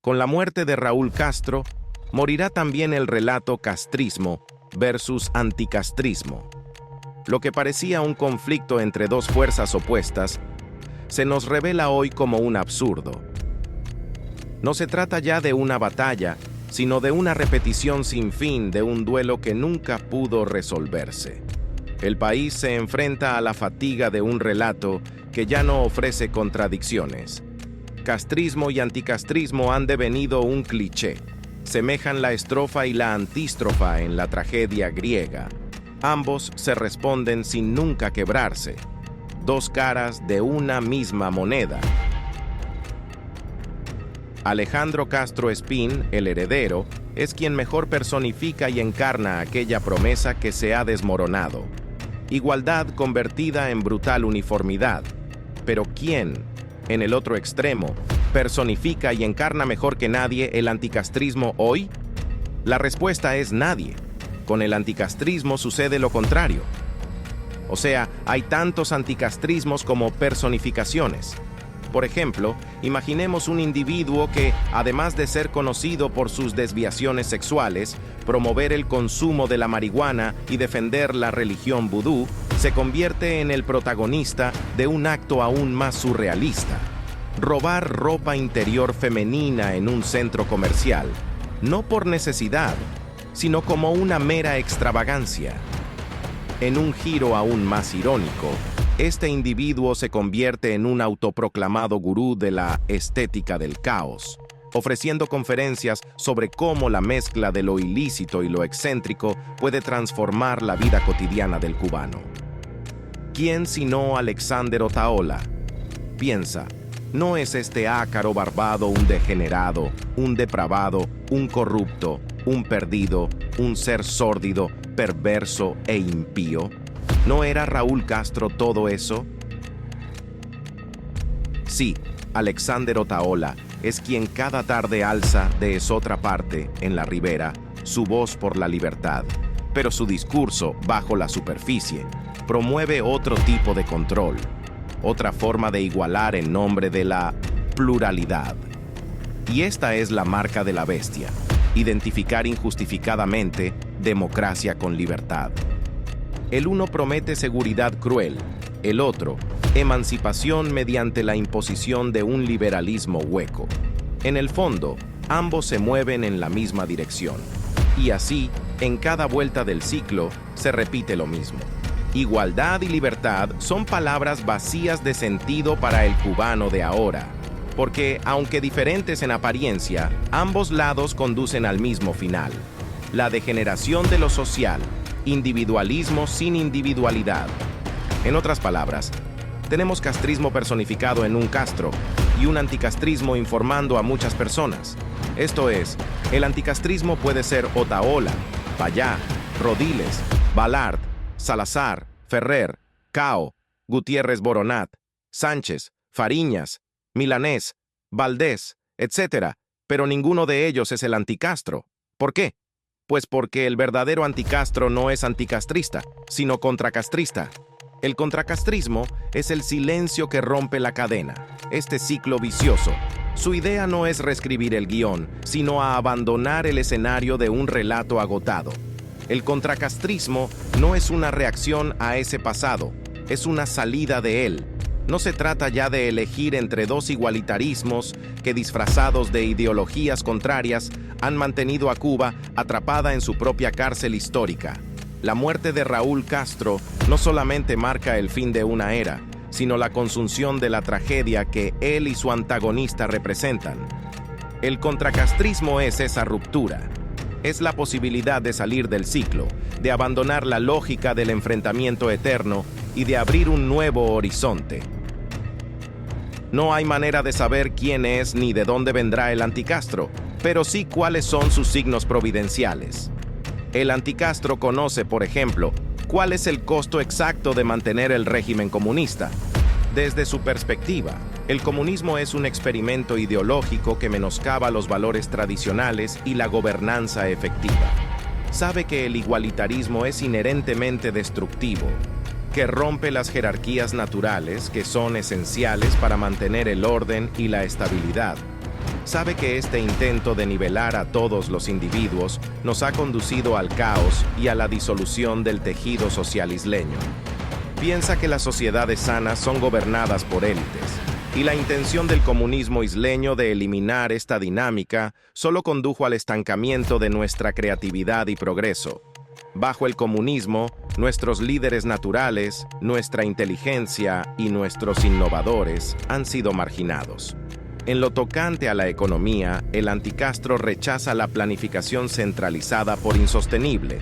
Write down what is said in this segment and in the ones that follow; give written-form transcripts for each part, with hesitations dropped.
Con la muerte de Raúl Castro, morirá también el relato castrismo versus anticastrismo. Lo que parecía un conflicto entre dos fuerzas opuestas, se nos revela hoy como un absurdo. No se trata ya de una batalla, sino de una repetición sin fin de un duelo que nunca pudo resolverse. El país se enfrenta a la fatiga de un relato que ya no ofrece contradicciones. Castrismo y anticastrismo han devenido un cliché. Semejan la estrofa y la antístrofa en la tragedia griega. Ambos se responden sin nunca quebrarse. Dos caras de una misma moneda. Alejandro Castro Espín, el heredero, es quien mejor personifica y encarna aquella promesa que se ha desmoronado. Igualdad convertida en brutal uniformidad. Pero ¿quién, en el otro extremo, personifica y encarna mejor que nadie el anticastrismo hoy? La respuesta es nadie. Con el anticastrismo sucede lo contrario. O sea, hay tantos anticastrismos como personificaciones. Por ejemplo, imaginemos un individuo que, además de ser conocido por sus desviaciones sexuales, promover el consumo de la marihuana y defender la religión vudú, se convierte en el protagonista de un acto aún más surrealista. Robar ropa interior femenina en un centro comercial, no por necesidad, sino como una mera extravagancia. En un giro aún más irónico, este individuo se convierte en un autoproclamado gurú de la estética del caos, ofreciendo conferencias sobre cómo la mezcla de lo ilícito y lo excéntrico puede transformar la vida cotidiana del cubano. ¿Quién sino Alexander Otaola? Piensa, ¿no es este ácaro barbado un degenerado, un depravado, un corrupto, un perdido, un ser sórdido, perverso e impío? ¿No era Raúl Castro todo eso? Sí, Alexander Otaola es quien cada tarde alza de esotra parte, en la ribera, su voz por la libertad, pero su discurso, bajo la superficie, promueve otro tipo de control, otra forma de igualar en nombre de la pluralidad. Y esta es la marca de la bestia, identificar injustificadamente democracia con libertad. El uno promete seguridad cruel, el otro, emancipación mediante la imposición de un liberalismo hueco. En el fondo, ambos se mueven en la misma dirección. Y así, en cada vuelta del ciclo, se repite lo mismo. Igualdad y libertad son palabras vacías de sentido para el cubano de ahora, porque, aunque diferentes en apariencia, ambos lados conducen al mismo final: la degeneración de lo social, individualismo sin individualidad. En otras palabras, tenemos castrismo personificado en un Castro y un anticastrismo informando a muchas personas. Esto es, el anticastrismo puede ser Otaola, Payá, Rodiles, Balart, Salazar, Ferrer, Cao, Gutiérrez Boronat, Sánchez, Fariñas, Milanés, Valdés, etc., pero ninguno de ellos es el anticastro. ¿Por qué? Pues porque el verdadero anticastro no es anticastrista, sino contracastrista. El contracastrismo es el silencio que rompe la cadena, este ciclo vicioso. Su idea no es reescribir el guión, sino a abandonar el escenario de un relato agotado. El contracastrismo no es una reacción a ese pasado, es una salida de él. No se trata ya de elegir entre dos igualitarismos que, disfrazados de ideologías contrarias, han mantenido a Cuba atrapada en su propia cárcel histórica. La muerte de Raúl Castro no solamente marca el fin de una era, sino la consunción de la tragedia que él y su antagonista representan. El contracastrismo es esa ruptura. Es la posibilidad de salir del ciclo, de abandonar la lógica del enfrentamiento eterno y de abrir un nuevo horizonte. No hay manera de saber quién es ni de dónde vendrá el anticastro, pero sí cuáles son sus signos providenciales. El anticastro conoce, por ejemplo, cuál es el costo exacto de mantener el régimen comunista. Desde su perspectiva, el comunismo es un experimento ideológico que menoscaba los valores tradicionales y la gobernanza efectiva. Sabe que el igualitarismo es inherentemente destructivo, que rompe las jerarquías naturales que son esenciales para mantener el orden y la estabilidad. sabe que este intento de nivelar a todos los individuos nos ha conducido al caos y a la disolución del tejido social isleño. Piensa que las sociedades sanas son gobernadas por élites, y la intención del comunismo isleño de eliminar esta dinámica solo condujo al estancamiento de nuestra creatividad y progreso. Bajo el comunismo, nuestros líderes naturales, nuestra inteligencia y nuestros innovadores han sido marginados. En lo tocante a la economía, el anticastro rechaza la planificación centralizada por insostenible,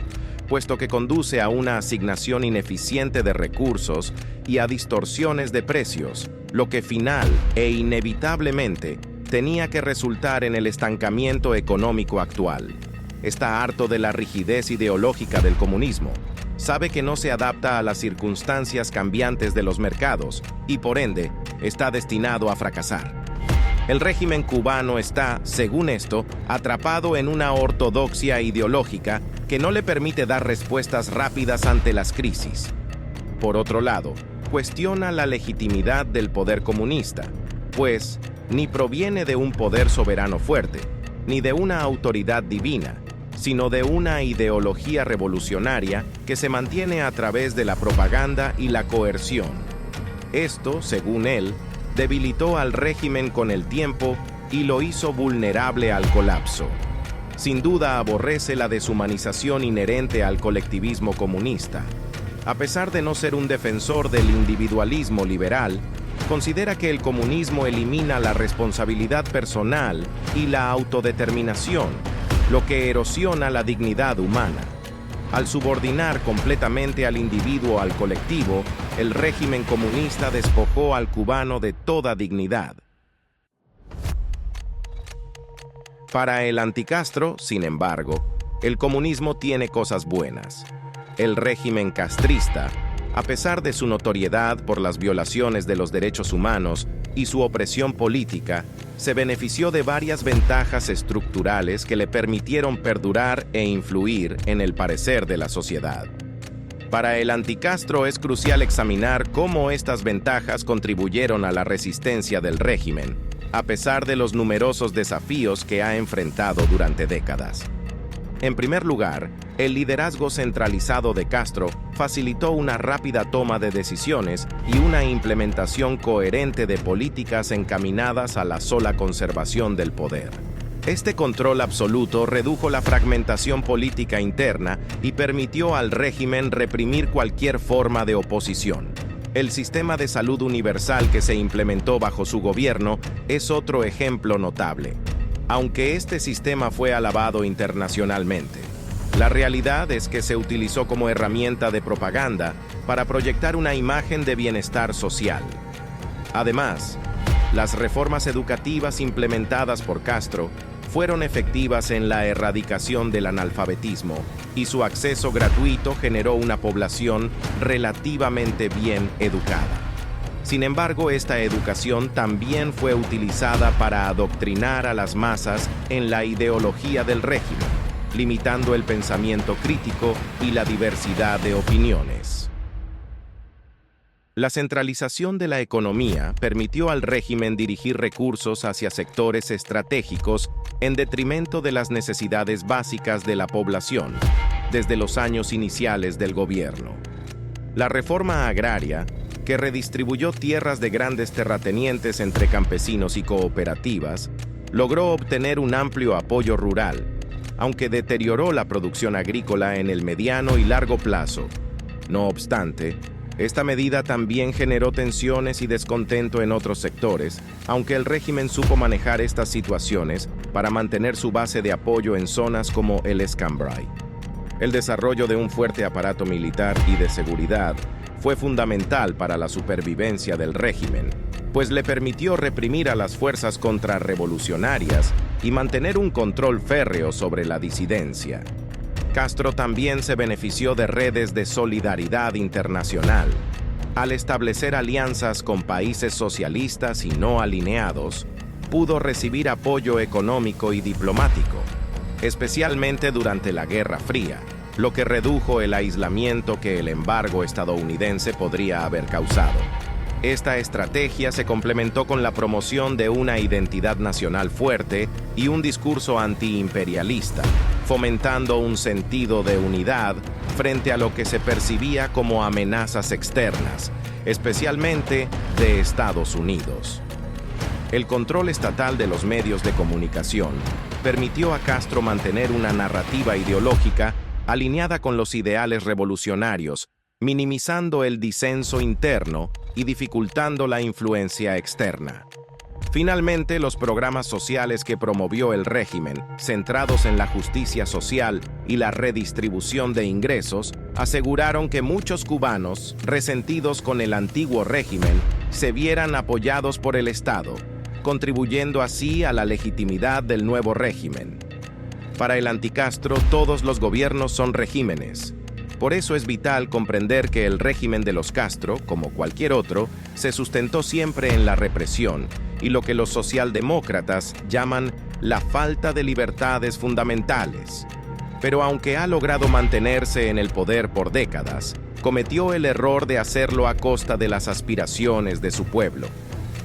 puesto que conduce a una asignación ineficiente de recursos y a distorsiones de precios, lo que final e inevitablemente tenía que resultar en el estancamiento económico actual. Está harto de la rigidez ideológica del comunismo. Sabe que no se adapta a las circunstancias cambiantes de los mercados y, por ende, está destinado a fracasar. El régimen cubano está, según esto, atrapado en una ortodoxia ideológica que no le permite dar respuestas rápidas ante las crisis. Por otro lado, cuestiona la legitimidad del poder comunista, pues ni proviene de un poder soberano fuerte, ni de una autoridad divina, sino de una ideología revolucionaria que se mantiene a través de la propaganda y la coerción. Esto, según él, debilitó al régimen con el tiempo y lo hizo vulnerable al colapso. Sin duda aborrece la deshumanización inherente al colectivismo comunista. A pesar de no ser un defensor del individualismo liberal, considera que el comunismo elimina la responsabilidad personal y la autodeterminación, lo que erosiona la dignidad humana. Al subordinar completamente al individuo al colectivo, el régimen comunista despojó al cubano de toda dignidad. Para el anticastro, sin embargo, el comunismo tiene cosas buenas. El régimen castrista, a pesar de su notoriedad por las violaciones de los derechos humanos y su opresión política, se benefició de varias ventajas estructurales que le permitieron perdurar e influir en el parecer de la sociedad. Para el anticastro es crucial examinar cómo estas ventajas contribuyeron a la resistencia del régimen, a pesar de los numerosos desafíos que ha enfrentado durante décadas. En primer lugar, el liderazgo centralizado de Castro facilitó una rápida toma de decisiones y una implementación coherente de políticas encaminadas a la sola conservación del poder. Este control absoluto redujo la fragmentación política interna y permitió al régimen reprimir cualquier forma de oposición. El sistema de salud universal que se implementó bajo su gobierno es otro ejemplo notable. Aunque este sistema fue alabado internacionalmente, la realidad es que se utilizó como herramienta de propaganda para proyectar una imagen de bienestar social. Además, las reformas educativas implementadas por Castro fueron efectivas en la erradicación del analfabetismo y su acceso gratuito generó una población relativamente bien educada. Sin embargo, esta educación también fue utilizada para adoctrinar a las masas en la ideología del régimen, limitando el pensamiento crítico y la diversidad de opiniones. La centralización de la economía permitió al régimen dirigir recursos hacia sectores estratégicos en detrimento de las necesidades básicas de la población, desde los años iniciales del gobierno. La reforma agraria, que redistribuyó tierras de grandes terratenientes entre campesinos y cooperativas, logró obtener un amplio apoyo rural, aunque deterioró la producción agrícola en el mediano y largo plazo. No obstante, esta medida también generó tensiones y descontento en otros sectores, aunque el régimen supo manejar estas situaciones para mantener su base de apoyo en zonas como el Escambray. El desarrollo de un fuerte aparato militar y de seguridad fue fundamental para la supervivencia del régimen, pues le permitió reprimir a las fuerzas contrarrevolucionarias y mantener un control férreo sobre la disidencia. Castro también se benefició de redes de solidaridad internacional. Al establecer alianzas con países socialistas y no alineados, pudo recibir apoyo económico y diplomático, especialmente durante la Guerra Fría, lo que redujo el aislamiento que el embargo estadounidense podría haber causado. Esta estrategia se complementó con la promoción de una identidad nacional fuerte y un discurso antiimperialista, fomentando un sentido de unidad frente a lo que se percibía como amenazas externas, especialmente de Estados Unidos. El control estatal de los medios de comunicación permitió a Castro mantener una narrativa ideológica alineada con los ideales revolucionarios, minimizando el disenso interno y dificultando la influencia externa. Finalmente, los programas sociales que promovió el régimen, centrados en la justicia social y la redistribución de ingresos, aseguraron que muchos cubanos, resentidos con el antiguo régimen, se vieran apoyados por el Estado, contribuyendo así a la legitimidad del nuevo régimen. Para el anticastro, todos los gobiernos son regímenes. Por eso es vital comprender que el régimen de los Castro, como cualquier otro, se sustentó siempre en la represión y lo que los socialdemócratas llaman la falta de libertades fundamentales. Pero aunque ha logrado mantenerse en el poder por décadas, cometió el error de hacerlo a costa de las aspiraciones de su pueblo.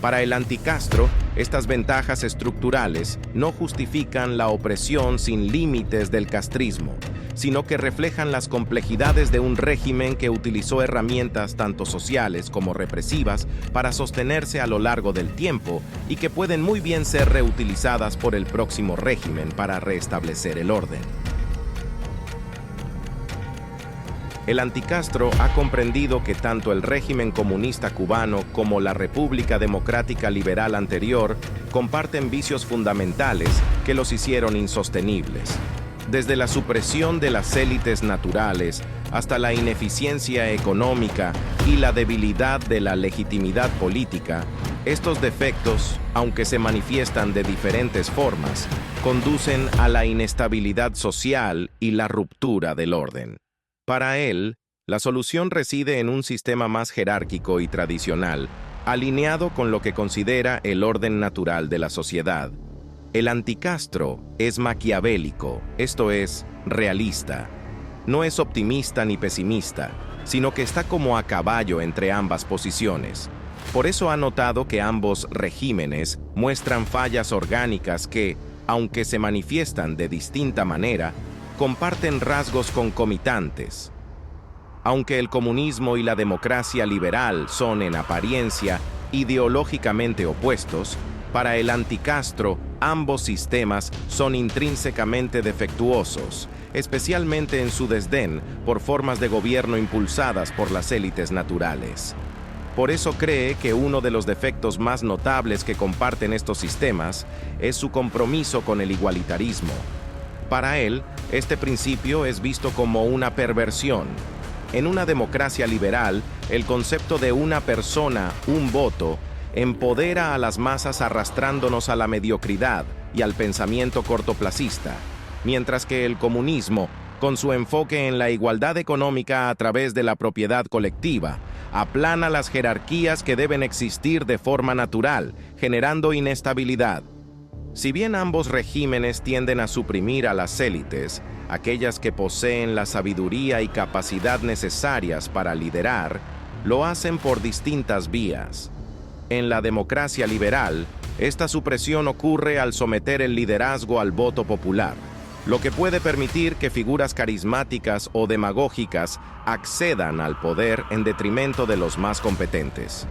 Para el anticastro, estas ventajas estructurales no justifican la opresión sin límites del castrismo, sino que reflejan las complejidades de un régimen que utilizó herramientas tanto sociales como represivas para sostenerse a lo largo del tiempo y que pueden muy bien ser reutilizadas por el próximo régimen para restablecer el orden. El anticastro ha comprendido que tanto el régimen comunista cubano como la República Democrática Liberal anterior comparten vicios fundamentales que los hicieron insostenibles. Desde la supresión de las élites naturales hasta la ineficiencia económica y la debilidad de la legitimidad política, estos defectos, aunque se manifiestan de diferentes formas, conducen a la inestabilidad social y la ruptura del orden. Para él, la solución reside en un sistema más jerárquico y tradicional, alineado con lo que considera el orden natural de la sociedad. El anticastro es maquiavélico, esto es, realista. No es optimista ni pesimista, sino que está como a caballo entre ambas posiciones. Por eso ha notado que ambos regímenes muestran fallas orgánicas que, aunque se manifiestan de distinta manera, comparten rasgos concomitantes. Aunque el comunismo y la democracia liberal son en apariencia ideológicamente opuestos, para el anticastro ambos sistemas son intrínsecamente defectuosos, especialmente en su desdén por formas de gobierno impulsadas por las élites naturales. Por eso cree que uno de los defectos más notables que comparten estos sistemas es su compromiso con el igualitarismo. Para él, este principio es visto como una perversión. En una democracia liberal, el concepto de una persona, un voto, empodera a las masas arrastrándonos a la mediocridad y al pensamiento cortoplacista, mientras que el comunismo, con su enfoque en la igualdad económica a través de la propiedad colectiva, aplana las jerarquías que deben existir de forma natural, generando inestabilidad. Si bien ambos regímenes tienden a suprimir a las élites, aquellas que poseen la sabiduría y capacidad necesarias para liderar, lo hacen por distintas vías. En la democracia liberal, esta supresión ocurre al someter el liderazgo al voto popular, lo que puede permitir que figuras carismáticas o demagógicas accedan al poder en detrimento de los más competentes.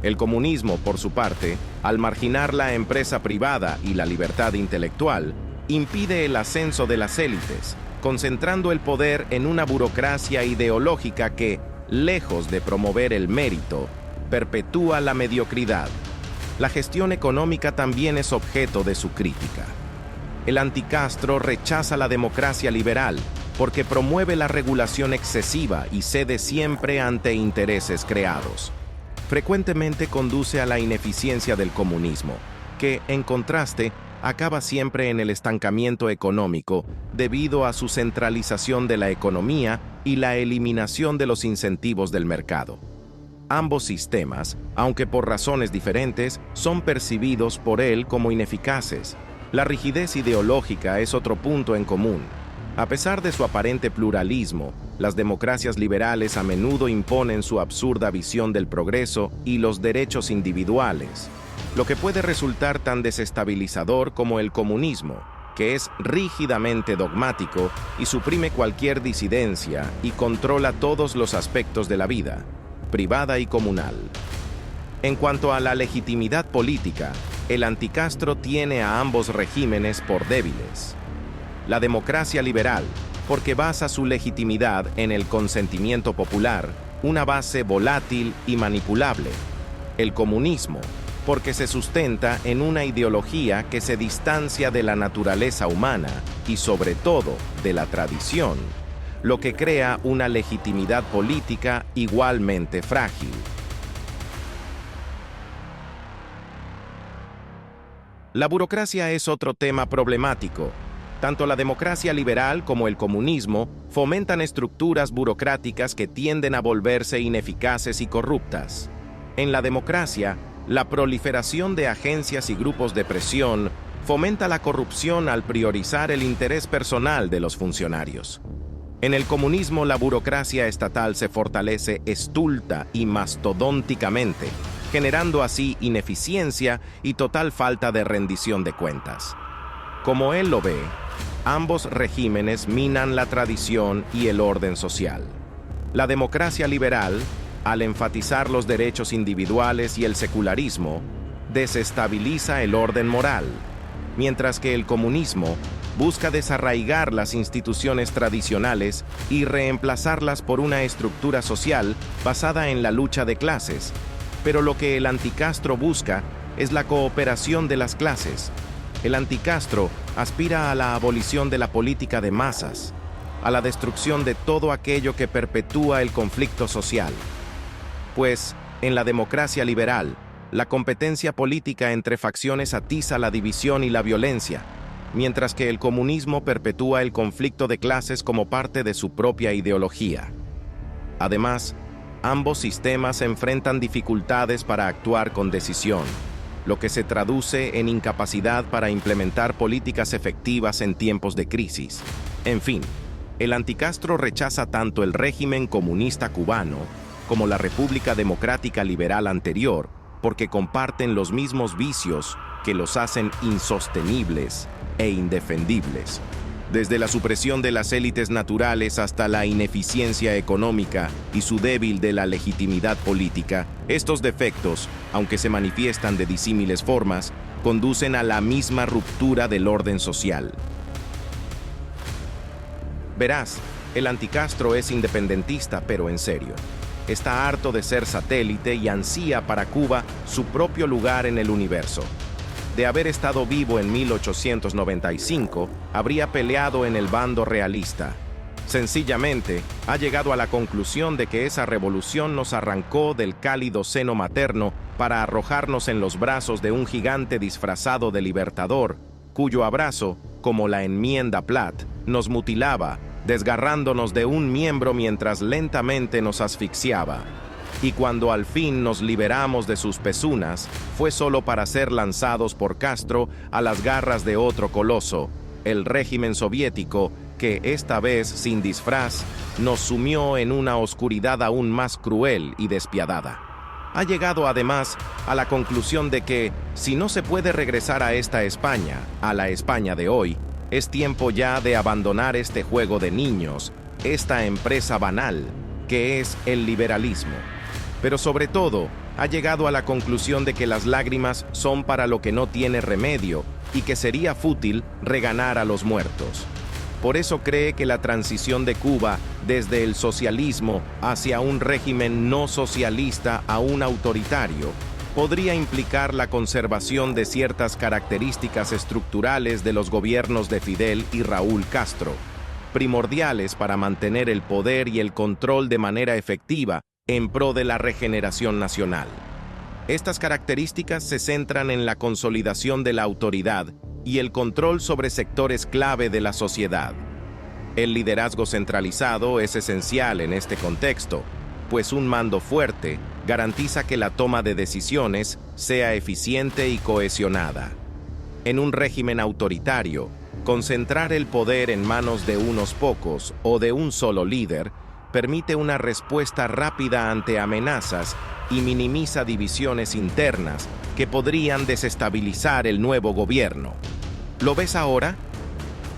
El comunismo, por su parte, al marginar la empresa privada y la libertad intelectual, impide el ascenso de las élites, concentrando el poder en una burocracia ideológica que, lejos de promover el mérito, perpetúa la mediocridad. La gestión económica también es objeto de su crítica. El anticastro rechaza la democracia liberal porque promueve la regulación excesiva y cede siempre ante intereses creados. Frecuentemente conduce a la ineficiencia del comunismo, que, en contraste, acaba siempre en el estancamiento económico debido a su centralización de la economía y la eliminación de los incentivos del mercado. Ambos sistemas, aunque por razones diferentes, son percibidos por él como ineficaces. La rigidez ideológica es otro punto en común. A pesar de su aparente pluralismo, las democracias liberales a menudo imponen su absurda visión del progreso y los derechos individuales, lo que puede resultar tan desestabilizador como el comunismo, que es rígidamente dogmático y suprime cualquier disidencia y controla todos los aspectos de la vida, privada y comunal. En cuanto a la legitimidad política, el anticastro tiene a ambos regímenes por débiles. La democracia liberal, porque basa su legitimidad en el consentimiento popular, una base volátil y manipulable. El comunismo, porque se sustenta en una ideología que se distancia de la naturaleza humana y sobre todo de la tradición, lo que crea una legitimidad política igualmente frágil. La burocracia es otro tema problemático. Tanto la democracia liberal como el comunismo fomentan estructuras burocráticas que tienden a volverse ineficaces y corruptas. En la democracia, la proliferación de agencias y grupos de presión fomenta la corrupción al priorizar el interés personal de los funcionarios. En el comunismo, la burocracia estatal se fortalece estulta y mastodónticamente, generando así ineficiencia y total falta de rendición de cuentas. Como él lo ve, ambos regímenes minan la tradición y el orden social. La democracia liberal, al enfatizar los derechos individuales y el secularismo, desestabiliza el orden moral, mientras que el comunismo busca desarraigar las instituciones tradicionales y reemplazarlas por una estructura social basada en la lucha de clases. Pero lo que el anticastro busca es la cooperación de las clases. El anticastro aspira a la abolición de la política de masas, a la destrucción de todo aquello que perpetúa el conflicto social. Pues, en la democracia liberal, la competencia política entre facciones atiza la división y la violencia, mientras que el comunismo perpetúa el conflicto de clases como parte de su propia ideología. Además, ambos sistemas enfrentan dificultades para actuar con decisión, lo que se traduce en incapacidad para implementar políticas efectivas en tiempos de crisis. En fin, el anticastro rechaza tanto el régimen comunista cubano como la República Democrática Liberal anterior, porque comparten los mismos vicios que los hacen insostenibles e indefendibles. Desde la supresión de las élites naturales hasta la ineficiencia económica y su débil de la legitimidad política, estos defectos, aunque se manifiestan de disímiles formas, conducen a la misma ruptura del orden social. Verás, el anticastro es independentista, pero en serio. Está harto de ser satélite y ansía para Cuba su propio lugar en el universo. De haber estado vivo en 1895, habría peleado en el bando realista. Sencillamente, ha llegado a la conclusión de que esa revolución nos arrancó del cálido seno materno para arrojarnos en los brazos de un gigante disfrazado de libertador, cuyo abrazo, como la enmienda Platt, nos mutilaba, desgarrándonos de un miembro mientras lentamente nos asfixiaba. Y cuando al fin nos liberamos de sus pezunas, fue solo para ser lanzados por Castro a las garras de otro coloso, el régimen soviético, que esta vez sin disfraz, nos sumió en una oscuridad aún más cruel y despiadada. Ha llegado además a la conclusión de que, si no se puede regresar a esta España, a la España de hoy, es tiempo ya de abandonar este juego de niños, esta empresa banal, que es el liberalismo. Pero sobre todo, ha llegado a la conclusión de que las lágrimas son para lo que no tiene remedio y que sería fútil reganar a los muertos. Por eso cree que la transición de Cuba desde el socialismo hacia un régimen no socialista a un autoritario podría implicar la conservación de ciertas características estructurales de los gobiernos de Fidel y Raúl Castro, primordiales para mantener el poder y el control de manera efectiva en pro de la regeneración nacional. Estas características se centran en la consolidación de la autoridad y el control sobre sectores clave de la sociedad. El liderazgo centralizado es esencial en este contexto, pues un mando fuerte garantiza que la toma de decisiones sea eficiente y cohesionada. En un régimen autoritario, Concentrar el poder en manos de unos pocos o de un solo líder permite una respuesta rápida ante amenazas y minimiza divisiones internas que podrían desestabilizar el nuevo gobierno. ¿Lo ves ahora?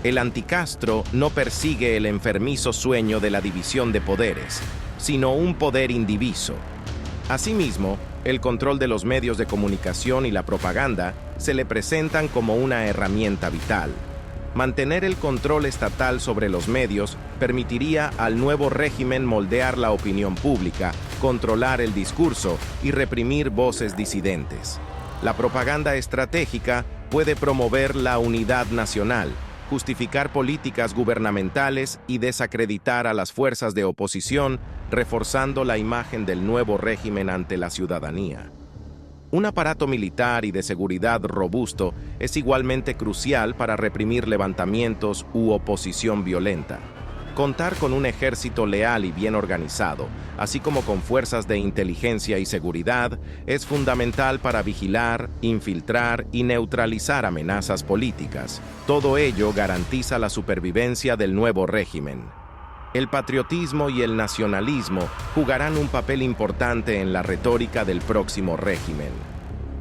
El anticastro no persigue el enfermizo sueño de la división de poderes, sino un poder indiviso. Asimismo, el control de los medios de comunicación y la propaganda se le presentan como una herramienta vital. Mantener el control estatal sobre los medios permitiría al nuevo régimen moldear la opinión pública, controlar el discurso y reprimir voces disidentes. La propaganda estratégica puede promover la unidad nacional, justificar políticas gubernamentales y desacreditar a las fuerzas de oposición, reforzando la imagen del nuevo régimen ante la ciudadanía. Un aparato militar y de seguridad robusto es igualmente crucial para reprimir levantamientos u oposición violenta. Contar con un ejército leal y bien organizado, así como con fuerzas de inteligencia y seguridad, es fundamental para vigilar, infiltrar y neutralizar amenazas políticas. Todo ello garantiza la supervivencia del nuevo régimen. El patriotismo y el nacionalismo jugarán un papel importante en la retórica del próximo régimen.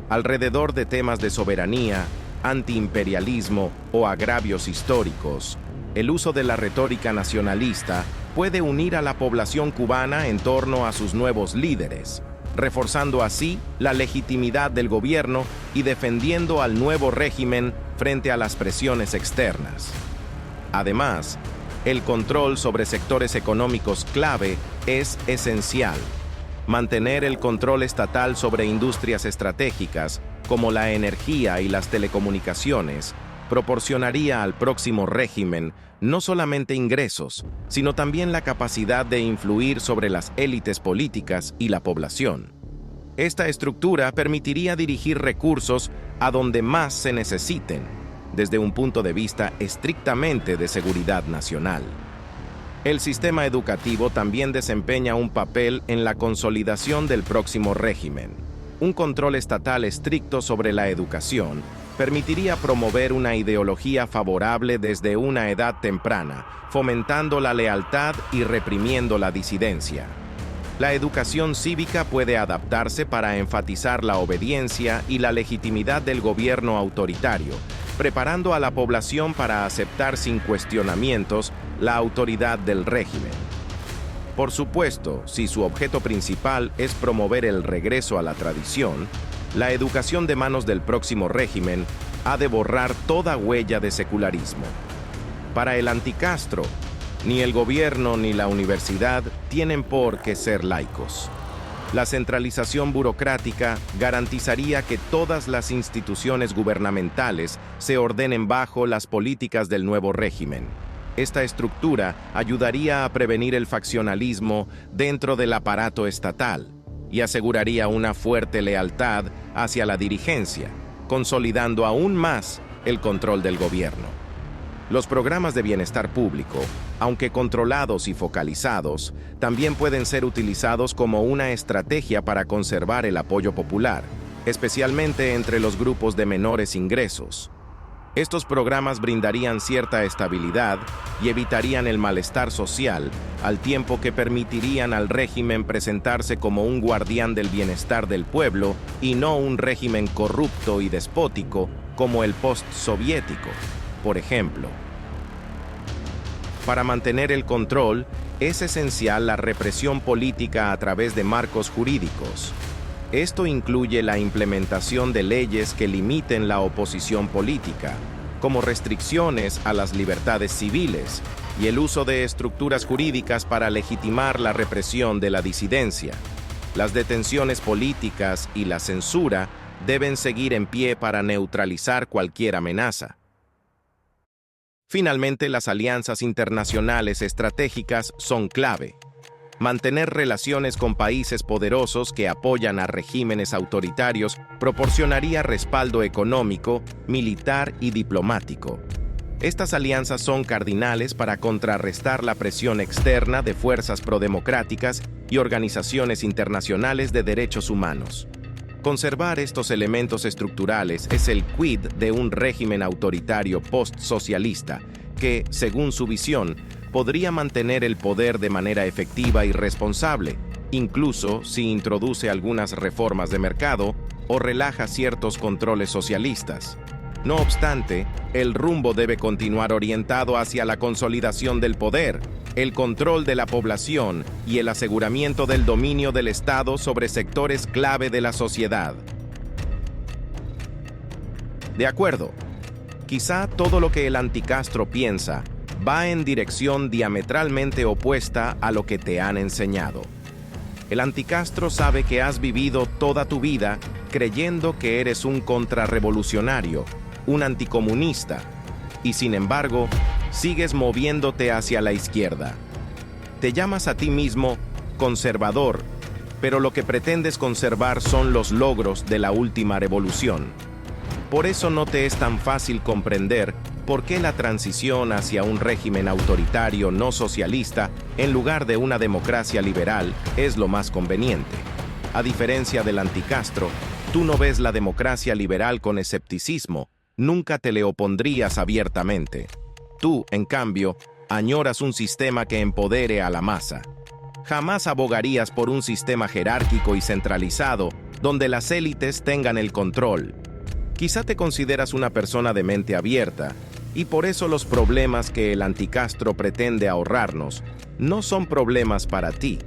Alrededor de temas de soberanía, antiimperialismo o agravios históricos, el uso de la retórica nacionalista puede unir a la población cubana en torno a sus nuevos líderes, reforzando así la legitimidad del gobierno y defendiendo al nuevo régimen frente a las presiones externas. Además, el control sobre sectores económicos clave es esencial. Mantener el control estatal sobre industrias estratégicas, como la energía y las telecomunicaciones, proporcionaría al próximo régimen no solamente ingresos, sino también la capacidad de influir sobre las élites políticas y la población. Esta estructura permitiría dirigir recursos a donde más se necesiten, desde un punto de vista estrictamente de seguridad nacional. El sistema educativo también desempeña un papel en la consolidación del próximo régimen. Un control estatal estricto sobre la educación permitiría promover una ideología favorable desde una edad temprana, fomentando la lealtad y reprimiendo la disidencia. La educación cívica puede adaptarse para enfatizar la obediencia y la legitimidad del gobierno autoritario, preparando a la población para aceptar sin cuestionamientos la autoridad del régimen. Por supuesto, si su objeto principal es promover el regreso a la tradición, la educación de manos del próximo régimen ha de borrar toda huella de secularismo. Para el anticastro, ni el gobierno ni la universidad tienen por qué ser laicos. La centralización burocrática garantizaría que todas las instituciones gubernamentales se ordenen bajo las políticas del nuevo régimen. Esta estructura ayudaría a prevenir el faccionalismo dentro del aparato estatal y aseguraría una fuerte lealtad hacia la dirigencia, consolidando aún más el control del gobierno. Los programas de bienestar público, aunque controlados y focalizados, también pueden ser utilizados como una estrategia para conservar el apoyo popular, especialmente entre los grupos de menores ingresos. Estos programas brindarían cierta estabilidad y evitarían el malestar social, al tiempo que permitirían al régimen presentarse como un guardián del bienestar del pueblo y no un régimen corrupto y despótico como el postsoviético, por ejemplo. Para mantener el control, es esencial la represión política a través de marcos jurídicos. Esto incluye la implementación de leyes que limiten la oposición política, como restricciones a las libertades civiles y el uso de estructuras jurídicas para legitimar la represión de la disidencia. Las detenciones políticas y la censura deben seguir en pie para neutralizar cualquier amenaza. Finalmente, las alianzas internacionales estratégicas son clave. Mantener relaciones con países poderosos que apoyan a regímenes autoritarios proporcionaría respaldo económico, militar y diplomático. Estas alianzas son cardinales para contrarrestar la presión externa de fuerzas prodemocráticas y organizaciones internacionales de derechos humanos. Conservar estos elementos estructurales es el quid de un régimen autoritario post-socialista que, según su visión, podría mantener el poder de manera efectiva y responsable, incluso si introduce algunas reformas de mercado o relaja ciertos controles socialistas. No obstante, el rumbo debe continuar orientado hacia la consolidación del poder, el control de la población y el aseguramiento del dominio del Estado sobre sectores clave de la sociedad. De acuerdo, quizá todo lo que el anticastro piensa va en dirección diametralmente opuesta a lo que te han enseñado. El anticastro sabe que has vivido toda tu vida creyendo que eres un contrarrevolucionario, un anticomunista, y sin embargo, sigues moviéndote hacia la izquierda. Te llamas a ti mismo conservador, pero lo que pretendes conservar son los logros de la última revolución. Por eso no te es tan fácil comprender por qué la transición hacia un régimen autoritario no socialista en lugar de una democracia liberal es lo más conveniente. A diferencia del anticastro, tú no ves la democracia liberal con escepticismo, nunca te le opondrías abiertamente. Tú, en cambio, añoras un sistema que empodere a la masa. Jamás abogarías por un sistema jerárquico y centralizado donde las élites tengan el control. Quizá te consideras una persona de mente abierta, y por eso los problemas que el anticastro pretende ahorrarnos no son problemas para ti.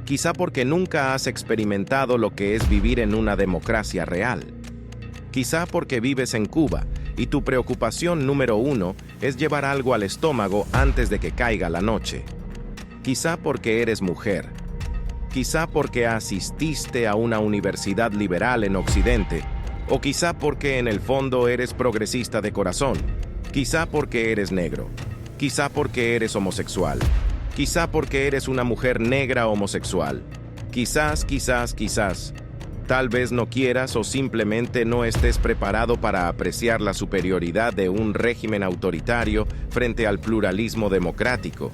Quizá porque nunca has experimentado lo que es vivir en una democracia real. Quizá porque vives en Cuba y tu preocupación número uno es llevar algo al estómago antes de que caiga la noche. Quizá porque eres mujer. Quizá porque asististe a una universidad liberal en Occidente. O quizá porque en el fondo eres progresista de corazón. Quizá porque eres negro. Quizá porque eres homosexual. Quizá porque eres una mujer negra homosexual. Quizás. Tal vez no quieras o simplemente no estés preparado para apreciar la superioridad de un régimen autoritario frente al pluralismo democrático.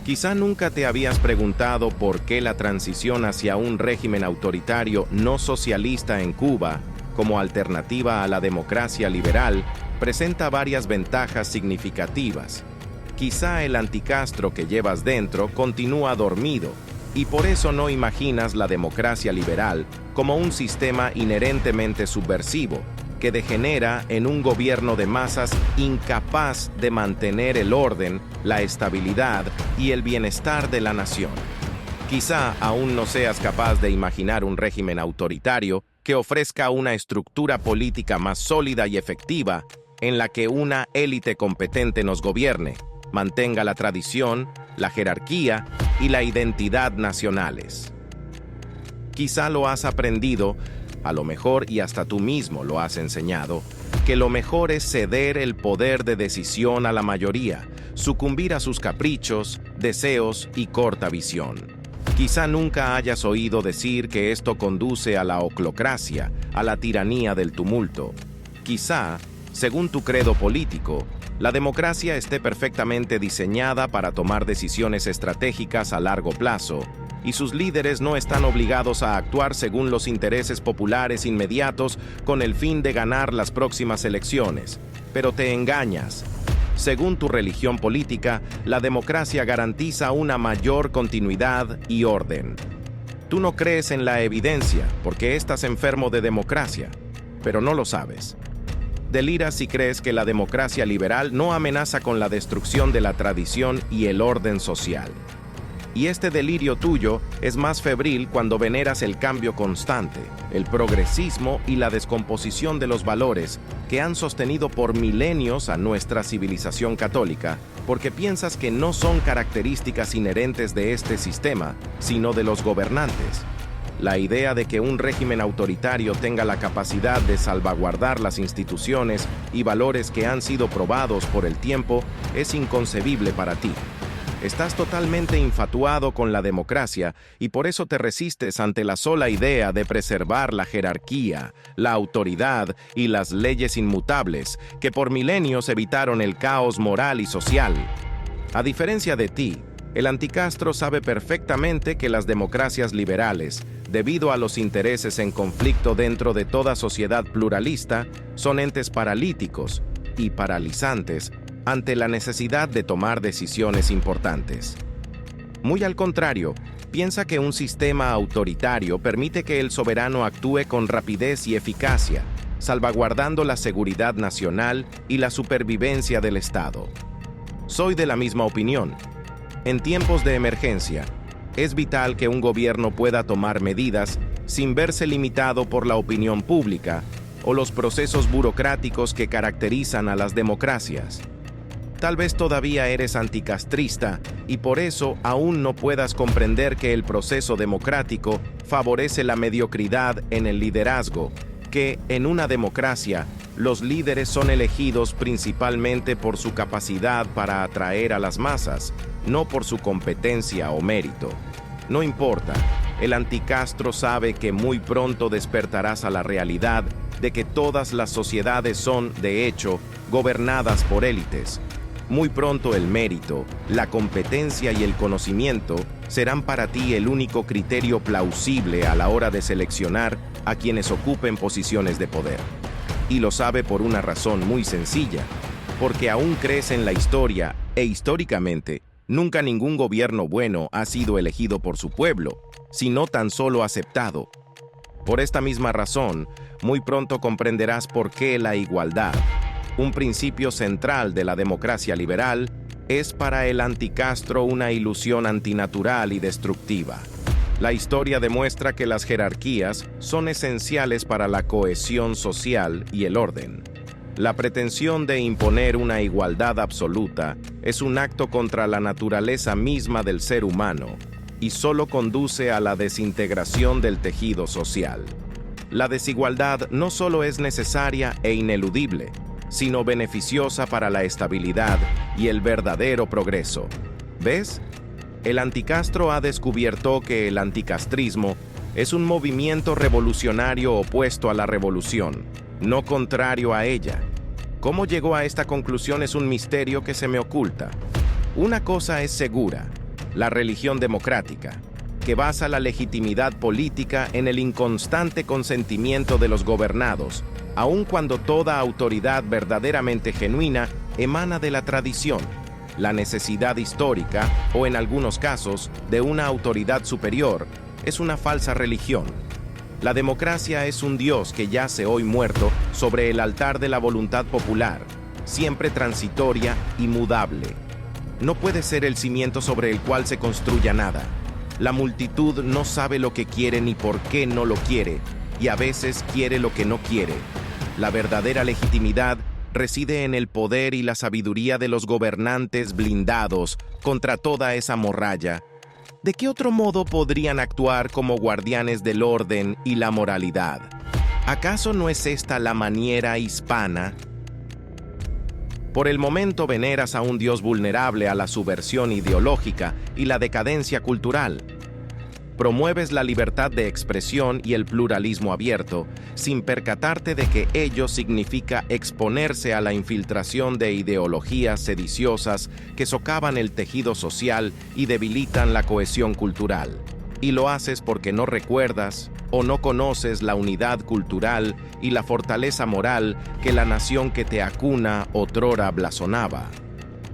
Quizá nunca te habías preguntado por qué la transición hacia un régimen autoritario no socialista en Cuba, como alternativa a la democracia liberal, presenta varias ventajas significativas. Quizá el anticastro que llevas dentro continúa dormido, y por eso no imaginas la democracia liberal como un sistema inherentemente subversivo, que degenera en un gobierno de masas incapaz de mantener el orden, la estabilidad y el bienestar de la nación. Quizá aún no seas capaz de imaginar un régimen autoritario que ofrezca una estructura política más sólida y efectiva en la que una élite competente nos gobierne, mantenga la tradición, la jerarquía y la identidad nacionales. Quizá lo has aprendido, a lo mejor y hasta tú mismo lo has enseñado, que lo mejor es ceder el poder de decisión a la mayoría, sucumbir a sus caprichos, deseos y corta visión. Quizá nunca hayas oído decir que esto conduce a la oclocracia, a la tiranía del tumulto. Quizá, según tu credo político, la democracia esté perfectamente diseñada para tomar decisiones estratégicas a largo plazo, y sus líderes no están obligados a actuar según los intereses populares inmediatos con el fin de ganar las próximas elecciones. Pero te engañas. Según tu religión política, la democracia garantiza una mayor continuidad y orden. Tú no crees en la evidencia porque estás enfermo de democracia, pero no lo sabes. Deliras si crees que la democracia liberal no amenaza con la destrucción de la tradición y el orden social. Y este delirio tuyo es más febril cuando veneras el cambio constante, el progresismo y la descomposición de los valores que han sostenido por milenios a nuestra civilización católica, porque piensas que no son características inherentes de este sistema, sino de los gobernantes. La idea de que un régimen autoritario tenga la capacidad de salvaguardar las instituciones y valores que han sido probados por el tiempo es inconcebible para ti. Estás totalmente infatuado con la democracia y por eso te resistes ante la sola idea de preservar la jerarquía, la autoridad y las leyes inmutables que por milenios evitaron el caos moral y social. A diferencia de ti, el anticastro sabe perfectamente que las democracias liberales, debido a los intereses en conflicto dentro de toda sociedad pluralista, son entes paralíticos y paralizantes ante la necesidad de tomar decisiones importantes. Muy al contrario, piensa que un sistema autoritario permite que el soberano actúe con rapidez y eficacia, salvaguardando la seguridad nacional y la supervivencia del Estado. Soy de la misma opinión. En tiempos de emergencia, es vital que un gobierno pueda tomar medidas sin verse limitado por la opinión pública o los procesos burocráticos que caracterizan a las democracias. Tal vez todavía eres anticastrista y por eso aún no puedas comprender que el proceso democrático favorece la mediocridad en el liderazgo, que en una democracia los líderes son elegidos principalmente por su capacidad para atraer a las masas, no por su competencia o mérito. No importa, el anticastro sabe que muy pronto despertarás a la realidad de que todas las sociedades son, de hecho, gobernadas por élites. Muy pronto el mérito, la competencia y el conocimiento serán para ti el único criterio plausible a la hora de seleccionar a quienes ocupen posiciones de poder. Y lo sabe por una razón muy sencilla, porque aún crees en la historia e históricamente, nunca ningún gobierno bueno ha sido elegido por su pueblo, sino tan solo aceptado. Por esta misma razón, muy pronto comprenderás por qué la igualdad, un principio central de la democracia liberal, es para el anticastro una ilusión antinatural y destructiva. La historia demuestra que las jerarquías son esenciales para la cohesión social y el orden. La pretensión de imponer una igualdad absoluta es un acto contra la naturaleza misma del ser humano y solo conduce a la desintegración del tejido social. La desigualdad no solo es necesaria e ineludible, sino beneficiosa para la estabilidad y el verdadero progreso. ¿Ves? El anticastro ha descubierto que el anticastrismo es un movimiento revolucionario opuesto a la revolución, no contrario a ella. ¿Cómo llegó a esta conclusión es un misterio que se me oculta? Una cosa es segura, la religión democrática, que basa la legitimidad política en el inconstante consentimiento de los gobernados, aun cuando toda autoridad verdaderamente genuina emana de la tradición, la necesidad histórica o, en algunos casos, de una autoridad superior, es una falsa religión. La democracia es un Dios que yace hoy muerto sobre el altar de la voluntad popular, siempre transitoria y mudable. No puede ser el cimiento sobre el cual se construya nada. La multitud no sabe lo que quiere ni por qué no lo quiere, y a veces quiere lo que no quiere. La verdadera legitimidad reside en el poder y la sabiduría de los gobernantes blindados contra toda esa morralla. ¿De qué otro modo podrían actuar como guardianes del orden y la moralidad? ¿Acaso no es esta la maniera hispana? Por el momento veneras a un Dios vulnerable a la subversión ideológica y la decadencia cultural. Promueves la libertad de expresión y el pluralismo abierto, sin percatarte de que ello significa exponerse a la infiltración de ideologías sediciosas que socavan el tejido social y debilitan la cohesión cultural. Y lo haces porque no recuerdas o no conoces la unidad cultural y la fortaleza moral que la nación que te acuna otrora blasonaba.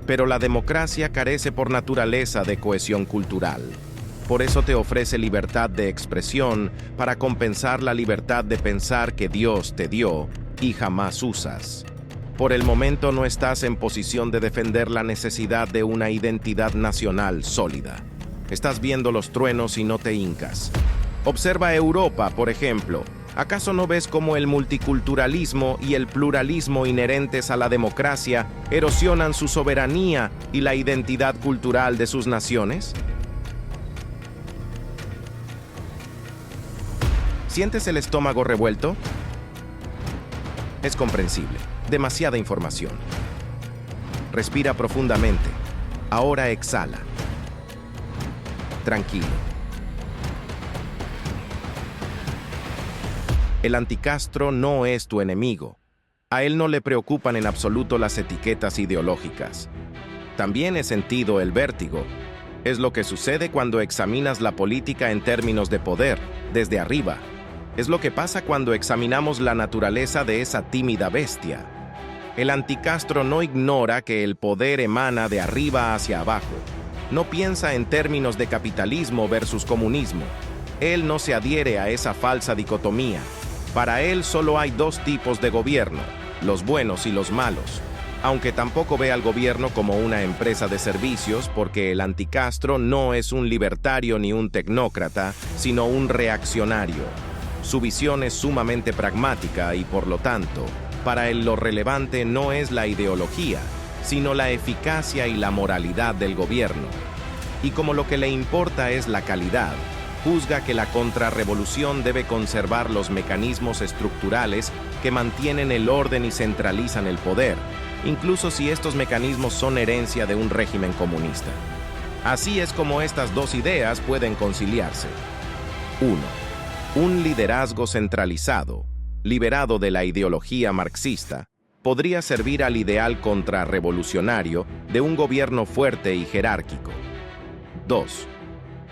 Pero la democracia carece por naturaleza de cohesión cultural. Por eso te ofrece libertad de expresión para compensar la libertad de pensar que Dios te dio y jamás usas. Por el momento no estás en posición de defender la necesidad de una identidad nacional sólida. Estás viendo los truenos y no te hincas. Observa Europa, por ejemplo. ¿Acaso no ves cómo el multiculturalismo y el pluralismo inherentes a la democracia erosionan su soberanía y la identidad cultural de sus naciones? ¿Sientes el estómago revuelto? Es comprensible. Demasiada información. Respira profundamente. Ahora exhala. Tranquilo. El anticastro no es tu enemigo. A él no le preocupan en absoluto las etiquetas ideológicas. También he sentido el vértigo. Es lo que sucede cuando examinas la política en términos de poder, desde arriba. Es lo que pasa cuando examinamos la naturaleza de esa tímida bestia. El anticastro no ignora que el poder emana de arriba hacia abajo. No piensa en términos de capitalismo versus comunismo. Él no se adhiere a esa falsa dicotomía. Para él solo hay dos tipos de gobierno, los buenos y los malos. Aunque tampoco ve al gobierno como una empresa de servicios, porque el anticastro no es un libertario ni un tecnócrata, sino un reaccionario. Su visión es sumamente pragmática y, por lo tanto, para él lo relevante no es la ideología, sino la eficacia y la moralidad del gobierno. Y como lo que le importa es la calidad, juzga que la contrarrevolución debe conservar los mecanismos estructurales que mantienen el orden y centralizan el poder, incluso si estos mecanismos son herencia de un régimen comunista. Así es como estas dos ideas pueden conciliarse. 1. Un liderazgo centralizado, liberado de la ideología marxista, podría servir al ideal contrarrevolucionario de un gobierno fuerte y jerárquico. 2.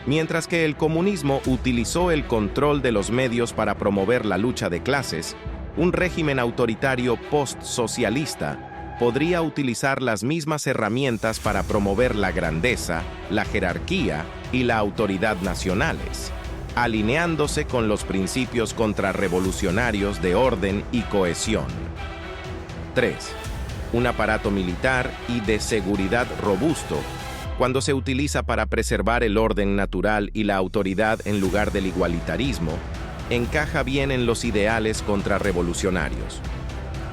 Mientras que el comunismo utilizó el control de los medios para promover la lucha de clases, un régimen autoritario post-socialista podría utilizar las mismas herramientas para promover la grandeza, la jerarquía y la autoridad nacionales, alineándose con los principios contrarrevolucionarios de orden y cohesión. 3. Un aparato militar y de seguridad robusto, cuando se utiliza para preservar el orden natural y la autoridad en lugar del igualitarismo, encaja bien en los ideales contrarrevolucionarios.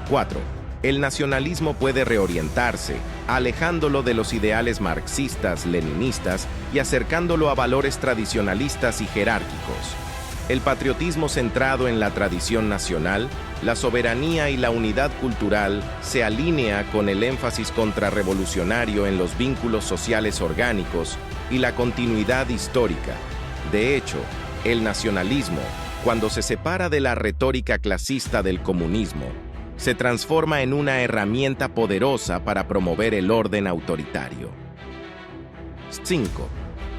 4. El nacionalismo puede reorientarse, alejándolo de los ideales marxistas-leninistas y acercándolo a valores tradicionalistas y jerárquicos. El patriotismo centrado en la tradición nacional, la soberanía y la unidad cultural se alinea con el énfasis contrarrevolucionario en los vínculos sociales orgánicos y la continuidad histórica. De hecho, el nacionalismo, cuando se separa de la retórica clasista del comunismo, se transforma en una herramienta poderosa para promover el orden autoritario. 5.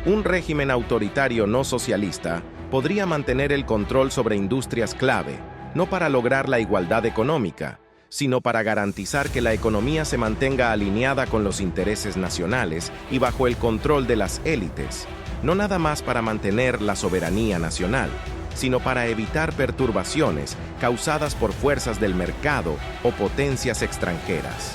Un régimen autoritario no socialista podría mantener el control sobre industrias clave, no para lograr la igualdad económica, sino para garantizar que la economía se mantenga alineada con los intereses nacionales y bajo el control de las élites, no nada más para mantener la soberanía nacional, sino para evitar perturbaciones causadas por fuerzas del mercado o potencias extranjeras.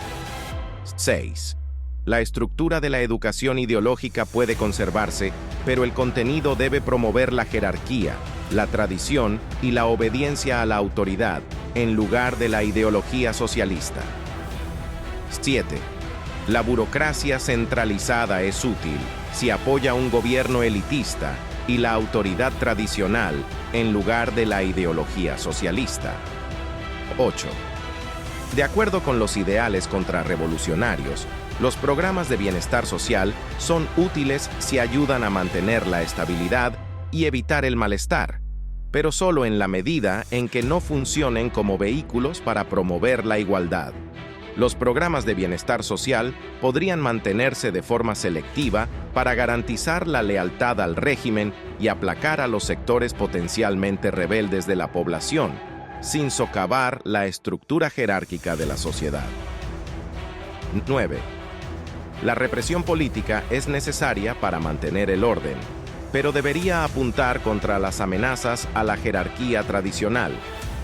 6. La estructura de la educación ideológica puede conservarse, pero el contenido debe promover la jerarquía, la tradición y la obediencia a la autoridad, en lugar de la ideología socialista. 7. La burocracia centralizada es útil si apoya un gobierno elitista y la autoridad tradicional en lugar de la ideología socialista. 8. De acuerdo con los ideales contrarrevolucionarios, los programas de bienestar social son útiles si ayudan a mantener la estabilidad y evitar el malestar, pero solo en la medida en que no funcionen como vehículos para promover la igualdad. Los programas de bienestar social podrían mantenerse de forma selectiva para garantizar la lealtad al régimen y aplacar a los sectores potencialmente rebeldes de la población, sin socavar la estructura jerárquica de la sociedad. 9. La represión política es necesaria para mantener el orden, pero debería apuntar contra las amenazas a la jerarquía tradicional,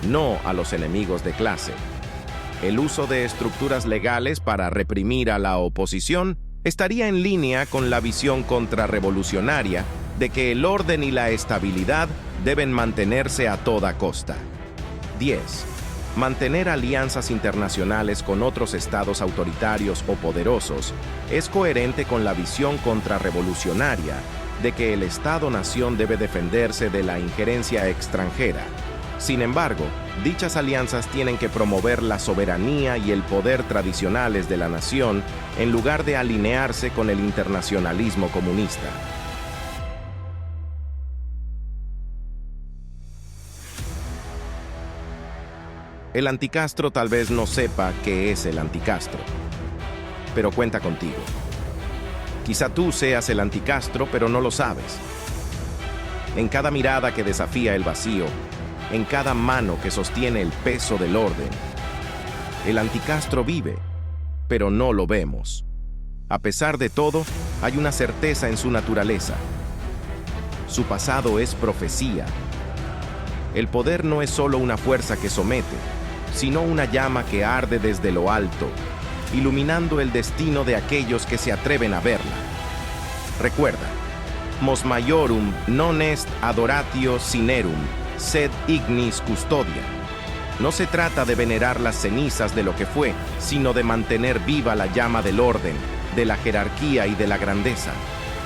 no a los enemigos de clase. El uso de estructuras legales para reprimir a la oposición estaría en línea con la visión contrarrevolucionaria de que el orden y la estabilidad deben mantenerse a toda costa. 10. Mantener alianzas internacionales con otros estados autoritarios o poderosos es coherente con la visión contrarrevolucionaria de que el Estado-nación debe defenderse de la injerencia extranjera. Sin embargo, dichas alianzas tienen que promover la soberanía y el poder tradicionales de la nación en lugar de alinearse con el internacionalismo comunista. El anticastro tal vez no sepa qué es el anticastro, pero cuenta contigo. Quizá tú seas el anticastro, pero no lo sabes. En cada mirada que desafía el vacío, en cada mano que sostiene el peso del orden, el anticastro vive, pero no lo vemos. A pesar de todo, hay una certeza en su naturaleza. Su pasado es profecía. El poder no es solo una fuerza que somete, sino una llama que arde desde lo alto, iluminando el destino de aquellos que se atreven a verla. Recuerda, Mos maiorum non est adoratio cinerum, sed ignis custodia. No se trata de venerar las cenizas de lo que fue, sino de mantener viva la llama del orden, de la jerarquía y de la grandeza.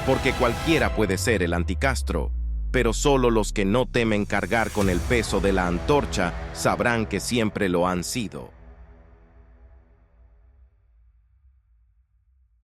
Porque cualquiera puede ser el anticastro, pero solo los que no temen cargar con el peso de la antorcha sabrán que siempre lo han sido.